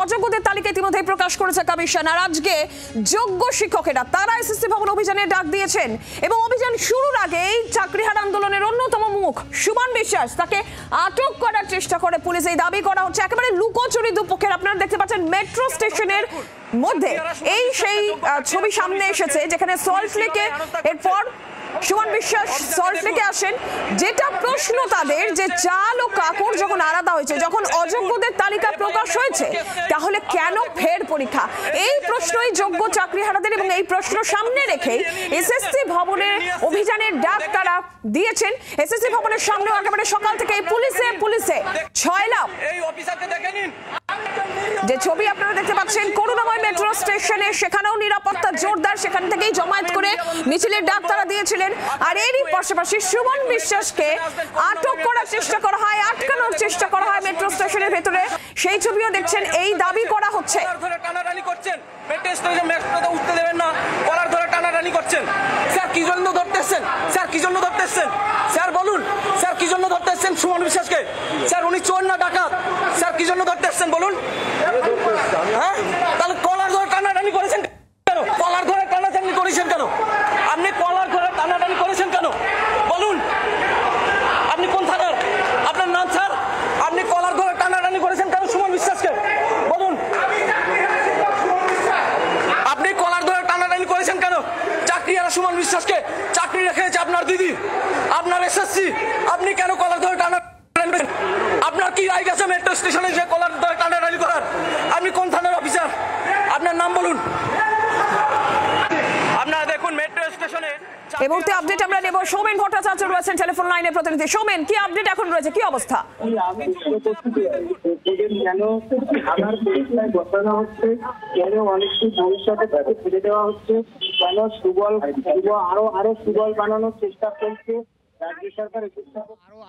অযোগ্যদের তালিকা ইতিমধ্যেই প্রকাশ করেছে কমিশন। আর আজকে যোগ্য শিক্ষকেরা তারা এসএসসি ভবন অভিযানের ডাক দিয়েছেন এবং অভিযান শুরুর আগেই চাকরিহারা আন্দোলনের অন্যতম মুখ সুমন বিশ্বাস তাকে আটক করার চেষ্টা করে পুলিশ। এই দাবি করা হচ্ছে একেবারে লুকোচুরি দুপক্ষের। আপনারা দেখতে পাচ্ছেন মেট্রো স্টেশনের মধ্যে এই সেই ছবি সামনে এসেছে যেখানে সল্টলেকে এরপর সুমন বিশ্বাস সল্টলেকে আসেন। যেটা প্রশ্ন তাদের যে চাল ও কাপড় যখন আলাদা হয়েছে, যখন অযোগ্যদের তালিকা প্রকাশ হয়েছে, তাহলে কেন ফের পরীক্ষা? এই প্রশ্নই যোগ্য চাকরিহারাদের এবং এই প্রশ্ন সামনে রেখে এসএসসি ভবনের অভিযানের ডাক তারা দিয়েছেন। এসএসসি ভবনের সামনেও একেবারে সকাল থেকে পুলিশে ছয়লাভ। যে ছবি আপনারা দেখতে পাচ্ছেন করুণাময় মেট্রো স্টেশনে, সেখানেও নিরাপত্তা জোরদার। সেখান থেকেই জমায়েত করে মিছিলের ডাক তারা দিয়েছিলেন। আর এরই পাশাপাশি সুমন বিশ্বাসকে আটক করার চেষ্টা করা হয়, আটকানোর চেষ্টা করা হয় মেট্রো স্টেশনের ভেতরে। সেই ছবিও দেখছেন। এই দাবি করা হচ্ছে কি জন্য ধরতেছেন স্যার? কি জন্য ধরতেছেন স্যার? বলুন স্যার, কি জন্য ধরতেছেন সুমন বিশ্বাসকে? স্যার উনি চোর না ডাকাত? স্যার কি জন্য ধরতেছেন বলুন? হ্যাঁ, তাহলে কলার ধরে টানাটানি করেছেন কেন? কলার ধরে টানাটানি করেছেন কেন? আপনি কলার ধরে টানাটানি করেছেন কেন বলুন? আপনি কোন থানার? আপনার নাম স্যার? আপনি কলার ধরে টানাটানি করেছেন কেন সুমন বিশ্বাসকে বলুন? আপনি কলার ধরে টানাটানি করেছেন কেন? চাকরিহারা সুমন বিশ্বাসকে চাকরি রেখেছে আপনার দিদি, আপনার এসএসসি। আপনি কেন কলার ধরে টানাটানি? আপনার কি রাইট আছে মেট্রো স্টেশনে যে কলার ধরে টানাটানি করার? আপনি কোন থানার অফিসার? আপনার নাম বলুন। আপনারা দেখুন মেট্রো স্টেশনে এই মুহূর্তে আপডেট আমরা নেব। সৌমেন ভট্টাচার্য রয়েছেন টেলিফোন লাইনে প্রতিনিধি। সৌমেন, কি আপডেট এখন রয়েছে, কি অবস্থা? ফিরে দেওয়া হচ্ছে, কেন আরো সুবল বানানোর চেষ্টা চলছে রাজ্য সরকার,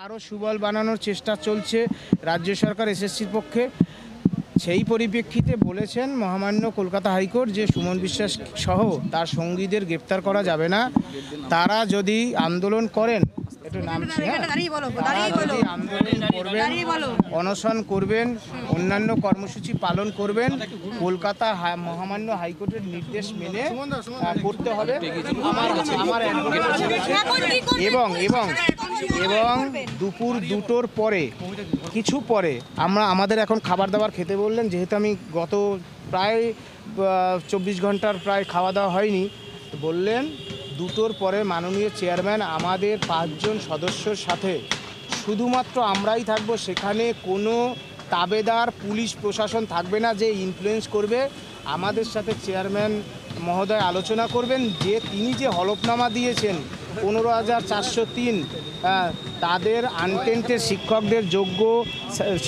আরো সুবল বানানোর চেষ্টা চলছে রাজ্য সরকার এসএসসির পক্ষে। সেই পরিপ্রেক্ষিতে বলেছেন মহামান্য কলকাতা হাইকোর্ট যে সুমন বিশ্বাস সহ তার সঙ্গীদের গ্রেপ্তার করা যাবে না। তারা যদি আন্দোলন করেন, একটু নামছি, আন্দোলন করবেন, অনশন করবেন, অন্যান্য কর্মসূচি পালন করবেন, কলকাতা মহামান্য হাইকোর্টের নির্দেশ মেনে করতে হবে। এবং এবং এবং দুপুর 2টোর পরে কিছু পরে আমাদের এখন খাবার দাবার খেতে বললেন। যেহেতু আমি গত প্রায় 24 ঘন্টার প্রায় খাওয়া দাওয়া হয়নি, বললেন 2টোর পরে মাননীয় চেয়ারম্যান আমাদের 5 জন সদস্যর সাথে শুধুমাত্র আমরাই থাকবো, সেখানে কোনো তাবেদার পুলিশ প্রশাসন থাকবে না যে ইনফ্লুয়েন্স করবে। আমাদের সাথে চেয়ারম্যান মহোদয় আলোচনা করবেন যে তিনি যে হলফনামা দিয়েছেন 15,403 তাদের আনটেন্টেড শিক্ষকদের যোগ্য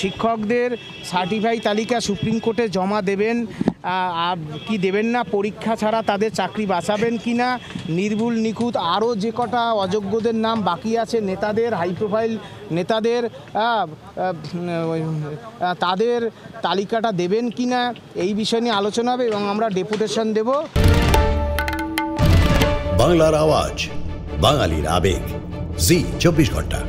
শিক্ষকদের সার্টিফাই তালিকা সুপ্রিম কোর্টে জমা দেবেন কি দেবেন না, পরীক্ষা ছাড়া তাদের চাকরি বাঁচাবেন কি না, নির্ভুল নিখুঁত আরও যে কটা অযোগ্যদের নাম বাকি আছে নেতাদের, হাই প্রোফাইল নেতাদের, তাদের তালিকাটা দেবেন কি না, এই বিষয় নিয়ে আলোচনা হবে এবং আমরা ডেপুটেশন দেব। বাংলার আওয়াজ, বাঙালির আবেগ, জি 24 ঘন্টা।